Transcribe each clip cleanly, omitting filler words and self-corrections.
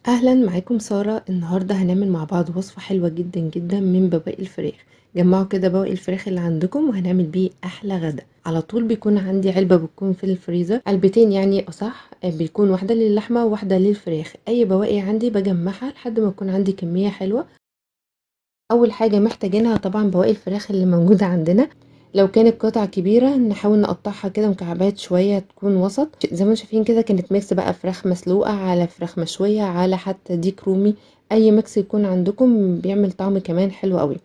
اهلا معاكم سارة. النهاردة هنعمل مع بعض وصفة حلوة جدا جدا من بواقي الفراخ. جمعوا كده بواقي الفراخ اللي عندكم وهنعمل بيه احلى غدا. على طول بيكون عندي علبة بتكون في الفريزر، علبتين يعني اصح، بيكون واحدة للحمة وواحدة للفراخ. اي بواقي عندي بجمعها لحد ما يكون عندي كمية حلوة. اول حاجة محتاجينها طبعا بواقي الفراخ اللي موجودة عندنا. لو كانت قطع كبيرة نحاول نقطعها كده مكعبات شوية تكون وسط. زي ما شايفين كده كانت ميكس بقى، فراخ مسلوقة على فراخ مشوية على حتى ديك رومي. اي ميكس يكون عندكم بيعمل طعم كمان حلو قوي.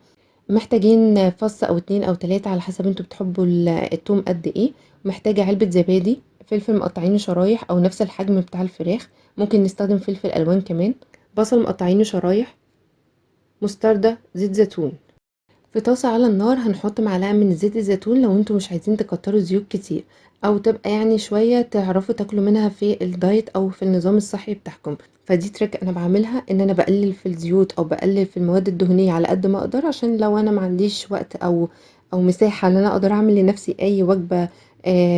محتاجين فص او اتنين او تلاتة على حسب انتوا بتحبوا التوم قد ايه. محتاجة علبة زبادي، فلفل مقطعينه شرايح او نفس الحجم بتاع الفراخ، ممكن نستخدم فلفل الوان كمان، بصل مقطعينه شرايح، مستردة، زيت زيتون. في طاسة على النار هنحط معلقة من زيت الزيتون لو انتوا مش عايزين تكتروا زيوت كتير، او تبقى يعني شوية تعرفوا تاكلوا منها في الدايت او في النظام الصحي بتاعكم. فدي تريك انا بعملها، ان انا بقلل في الزيوت او بقلل في المواد الدهنية على قد ما اقدر، عشان لو انا ما عنديش وقت او مساحة ان انا اقدر اعمل لنفسي اي وجبة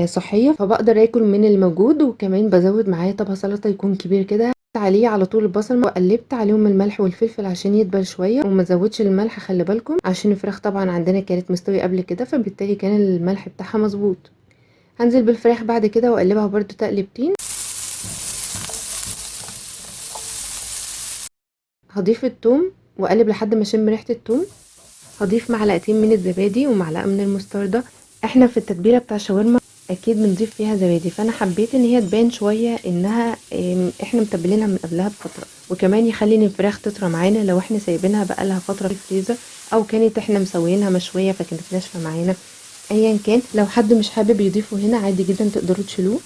صحية، فبقدر اكل من الموجود. وكمان بزود معاه طبق سلطة يكون كبير كده عليه على طول البصل، وقلبت عليهم الملح والفلفل عشان يدبل شويه، وما زودش الملح خلي بالكم، عشان الفراخ طبعا عندنا كانت مستويه قبل كده، فبالتالي كان الملح بتاعها مظبوط. هنزل بالفراخ بعد كده واقلبها برده تقلبتين. هضيف الثوم واقلب لحد ما اشم ريحه الثوم. هضيف معلقتين من الزبادي ومعلقه من المستردة. احنا في التتبيله بتاع الشاورما اكيد بنضيف فيها زبادي، فانا حبيت ان هي تبان شويه انها احنا متبلينها من قبلها بفتره، وكمان يخلي ان الفراخ تطرى معانا لو احنا سايبينها بقالها فتره في الفريزر، او كانت احنا مسويينها مشويه فكانت ناشفه معانا. ايا كان، لو حد مش حابب يضيفه هنا عادي جدا تقدروا تشيلوه.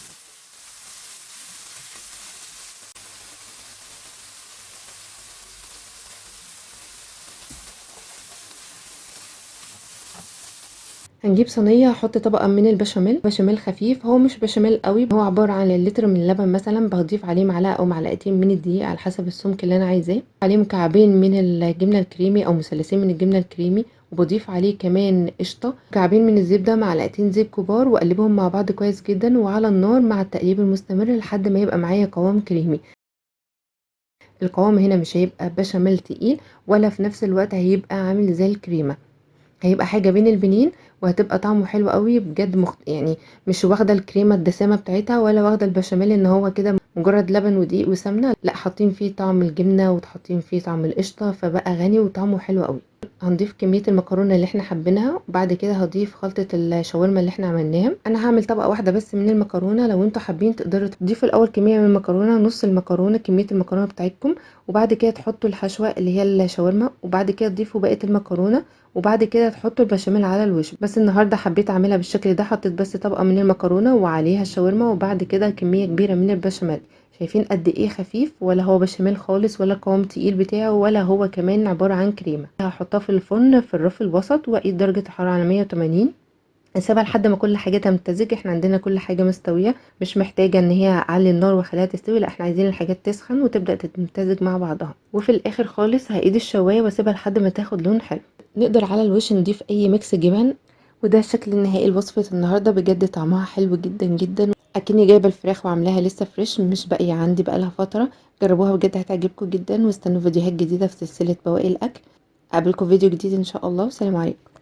هنجيب صينيه، هحط طبقه من البشاميل، بشاميل خفيف، هو مش بشاميل قوي، هو عباره عن اللتر من اللبن مثلا، بضيف عليه معلقه او معلقتين من الدقيق على حسب السمك اللي انا عايزاه، عليه مكعبين من الجبنه الكريمي او مثلثين من الجبنه الكريمي، وبضيف عليه كمان قشطه، مكعبين من الزبده، معلقتين زيت كبار، واقلبهم مع بعض كويس جدا وعلى النار مع التقليب المستمر لحد ما يبقى معايا قوام كريمي. القوام هنا مش هيبقى بشاميل تقيل، ولا في نفس الوقت هيبقى عامل زي الكريمه، هيبقى حاجة بين البنين، وهتبقى طعمه حلو قوي بجد يعني مش واخدة الكريمة الدسامة بتاعتها، ولا واخدة البشاميل ان هو كده مجرد لبن ودقيق وسمنة، لا حاطين فيه طعم الجبنة وحاطين فيه طعم القشطة، فبقى غني وطعمه حلو قوي. هنضيف كمية المكرونة اللي احنا حابينها، وبعد كده هضيف خلطة الشاورما اللي احنا عملناها. انا هعمل طبقة واحدة بس من المكرونة، لو انتوا حابين تقدروا تضيفوا الاول كمية من المكرونة، نص المكرونة كمية المكرونة بتاعتكم، وبعد كده تحطوا الحشوة اللي هي الشاورما، وبعد كده تضيفوا بقية المكرونة، وبعد كده تحطوا البشاميل على الوش. بس النهارده حبيت اعملها بالشكل ده، حطيت بس طبقه من المكرونه وعليها الشاورما، وبعد كده كميه كبيره من البشاميل. شايفين قد ايه خفيف، ولا هو بشاميل خالص ولا القوام تقيل بتاعه، ولا هو كمان عباره عن كريمه. هحطها في الفرن في الرف الوسط، واقيد درجه الحراره على 180، نسيبها لحد ما كل حاجه تمتزج. احنا عندنا كل حاجه مستويه، مش محتاجه ان هي اعلي النار واخليها تستوي، لا احنا عايزين الحاجات تسخن وتبدا تمتزج مع بعضها. وفي الاخر خالص هايد الشوايه واسيبها لحد ما تاخد لون حلو. نقدر على الوش نضيف اي ميكس جبن. وده الشكل النهائي لوصفه النهارده، بجد طعمها حلو جدا جدا، اكني جايبه الفراخ وعاملاها لسه فريش مش باقيه عندي بقالها فتره. جربوها بجد هتعجبكم جدا، واستنوا فيديوهات جديده في سلسله بواقي الاكل. اقابلكم فيديو جديد ان شاء الله، والسلام عليكم.